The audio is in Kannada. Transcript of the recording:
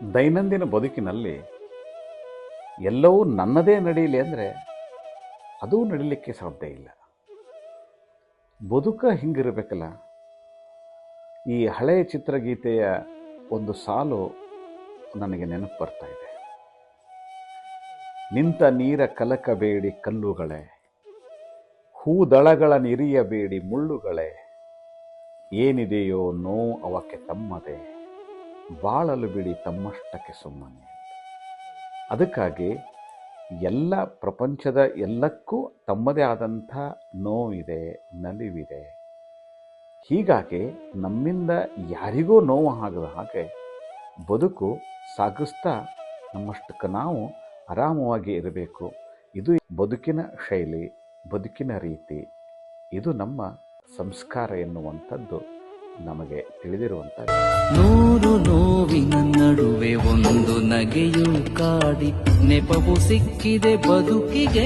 ದೈನಂದಿನ ಬದುಕಿನಲ್ಲಿ ಎಲ್ಲವೂ ನನ್ನದೇ ನಡೀಲಿ ಅಂದರೆ ಅದೂ ನಡೀಲಿಕ್ಕೆ ಸಾಧ್ಯ ಇಲ್ಲ. ಬದುಕ ಹಿಂಗಿರಬೇಕಲ್ಲ. ಈ ಹಳೆಯ ಚಿತ್ರಗೀತೆಯ ಒಂದು ಸಾಲು ನನಗೆ ನೆನಪು ಬರ್ತಾ ಇದೆ. ನಿಂತ ನೀರ ಕಲಕಬೇಡಿ ಕಲ್ಲುಗಳೇ, ಹೂದಳಗಳ ನಿರಿಯಬೇಡಿ ಮುಳ್ಳುಗಳೇ, ಏನಿದೆಯೋ ನೋವು ಅವಕ್ಕೆ ತಮ್ಮದೇ, ಬಾಳಲು ಬಿಡಿ ತಮ್ಮಷ್ಟಕ್ಕೆ ಸುಮ್ಮನೆ. ಅದಕ್ಕಾಗಿ ಎಲ್ಲ ಪ್ರಪಂಚದ ಎಲ್ಲಕ್ಕೂ ತಮ್ಮದೇ ಆದಂಥ ನೋವಿದೆ, ನಲಿವಿದೆ. ಹೀಗಾಗಿ ನಮ್ಮಿಂದ ಯಾರಿಗೂ ನೋವು ಆಗದ ಹಾಗೆ ಬದುಕು ಸಾಗಿಸ್ತಾ ನಮ್ಮಷ್ಟಕ್ಕೆ ನಾವು ಆರಾಮವಾಗಿ ಇರಬೇಕು. ಇದು ಬದುಕಿನ ಶೈಲಿ, ಬದುಕಿನ ರೀತಿ. ಇದು ನಮ್ಮ ಸಂಸ್ಕಾರ ಎನ್ನುವಂಥದ್ದು ನಮಗೆ ತಿಳಿದಿರುವಂಥದ್ದು. ನೂರು ನೋವಿನ ನಡುವೆ ಒಂದು ನಗೆಯು ಕಾಡಿ ನೆಪವು ಸಿಕ್ಕಿದೆ ಬದುಕಿಗೆ.